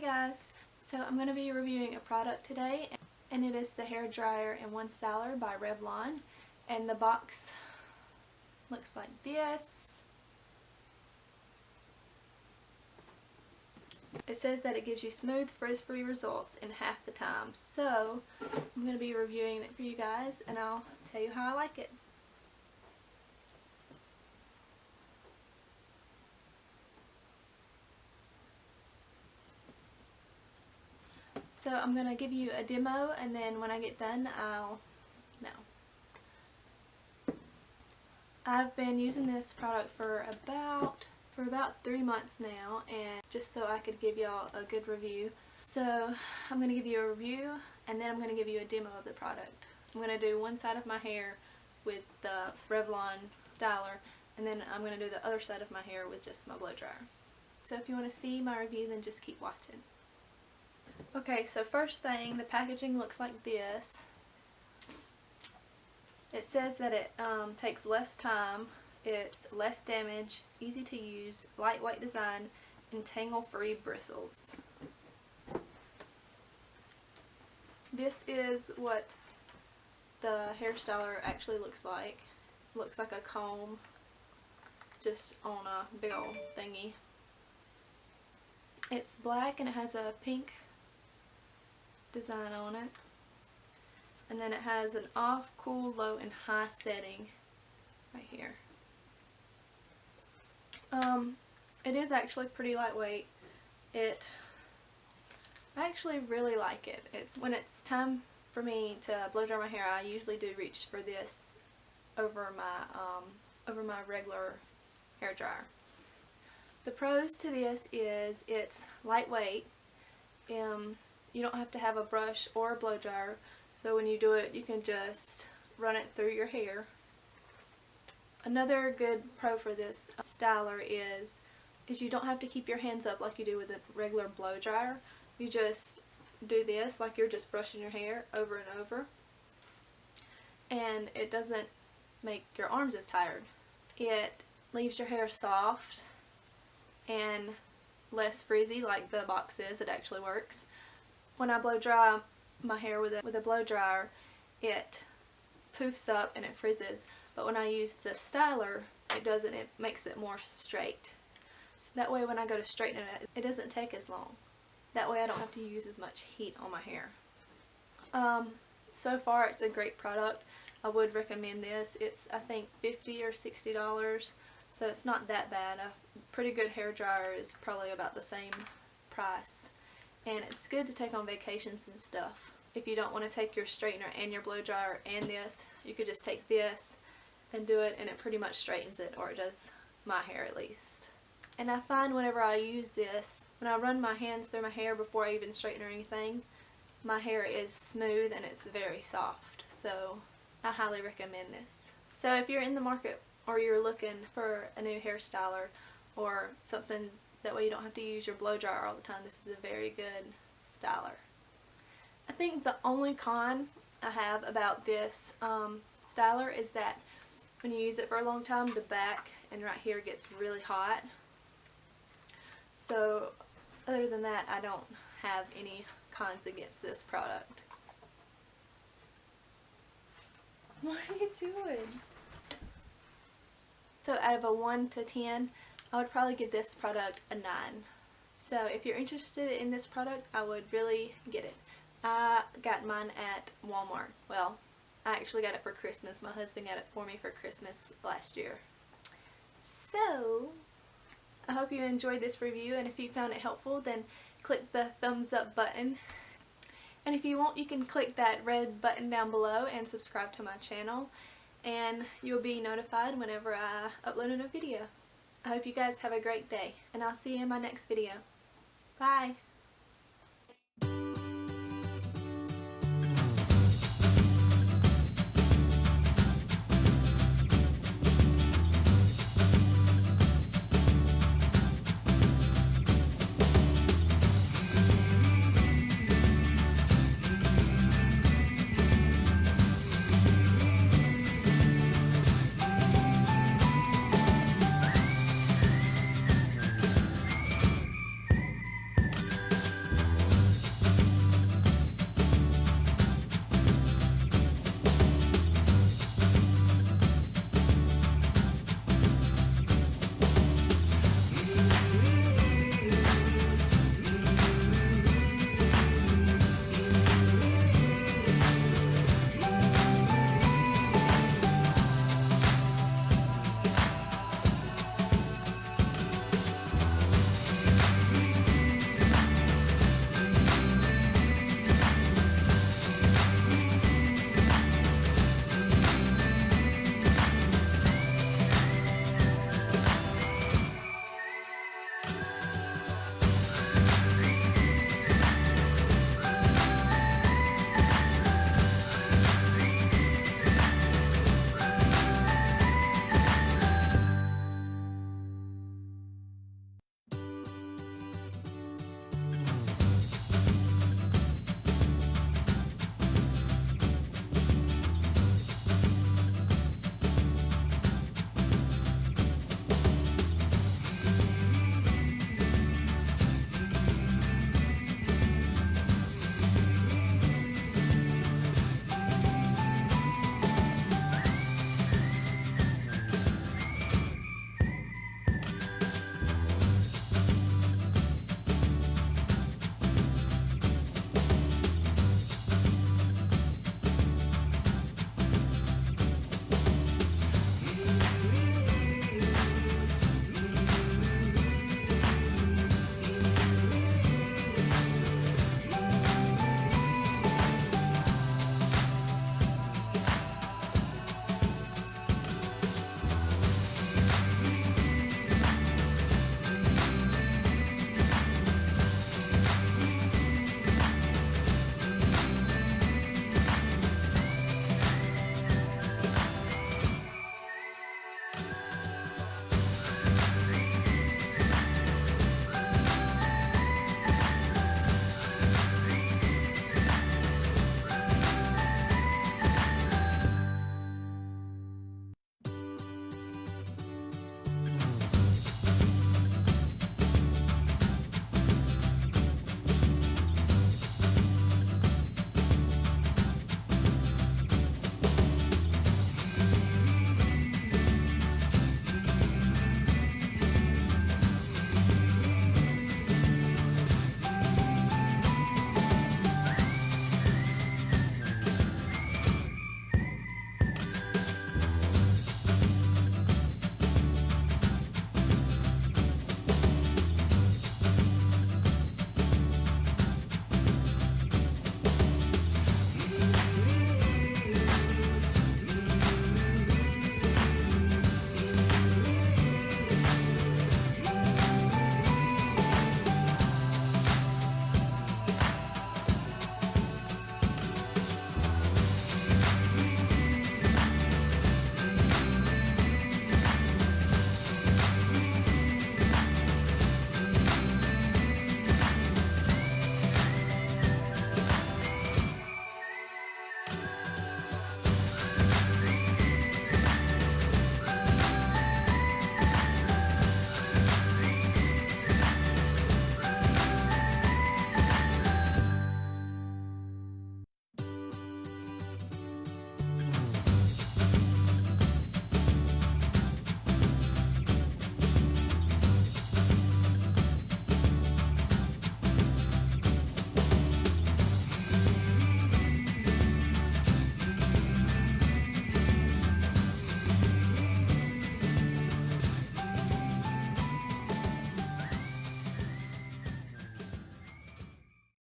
guys, so I'm going to be reviewing a product today, and it is the hair dryer in one styler by Revlon, and the box looks like this. It says that it gives you smooth, frizz-free results in half the time, so I'm going to be reviewing it for you guys and I'll tell you how I like it. So I'm going to give you a demo, and then when I get done I've been using this product for about 3 months now, and just so I could give y'all a good review. So I'm going to give you a review, and then I'm going to give you a demo of the product. I'm going to do one side of my hair with the Revlon styler, and then I'm going to do the other side of my hair with just my blow dryer. So if you want to see my review, then just keep watching. Okay, so first thing, the packaging looks like this. It says that it takes less time, it's less damage, easy to use, lightweight design, and tangle-free bristles. This is what the hair styler actually looks like. It looks like a comb just on a big old thingy. It's black and it has a pink design on it, and then it has an off, cool, low, and high setting right here. It is actually pretty lightweight. I actually really like it. When it's time for me to blow dry my hair, I usually do reach for this over my regular hair dryer. The pros to this is it's lightweight. You don't have to have a brush or a blow dryer, so when you do it, you can just run it through your hair. Another good pro for this styler is you don't have to keep your hands up like you do with a regular blow dryer. You just do this like you're just brushing your hair over and over, and it doesn't make your arms as tired. It leaves your hair soft and less frizzy like the box is. It actually works. When I blow dry my hair with a blow dryer, it poofs up and it frizzes, but when I use the styler, it doesn't. It makes it more straight. So that way when I go to straighten it, it doesn't take as long. That way I don't have to use as much heat on my hair. So far it's a great product. I would recommend this. It's I think $50 or $60, so it's not that bad. A pretty good hair dryer is probably about the same price. And it's good to take on vacations and stuff. If you don't want to take your straightener and your blow dryer and this, you could just take this and do it, and it pretty much straightens it, or it does my hair at least. And I find whenever I use this, when I run my hands through my hair before I even straighten or anything, my hair is smooth and it's very soft. So I highly recommend this. So if you're in the market or you're looking for a new hair styler or something that way you don't have to use your blow dryer all the time, this is a very good styler. I think the only con I have about this styler is that when you use it for a long time, the back and right here gets really hot. So other than that, I don't have any cons against this product. What are you doing? So out of a 1 to 10, I would probably give this product a 9. So if you're interested in this product, I would really get it. I got mine at Walmart. Well, I actually got it for Christmas. My husband got it for me for Christmas last year. So I hope you enjoyed this review, and if you found it helpful, then click the thumbs up button. And if you want, you can click that red button down below and subscribe to my channel, and you'll be notified whenever I upload a new video. I hope you guys have a great day, and I'll see you in my next video. Bye!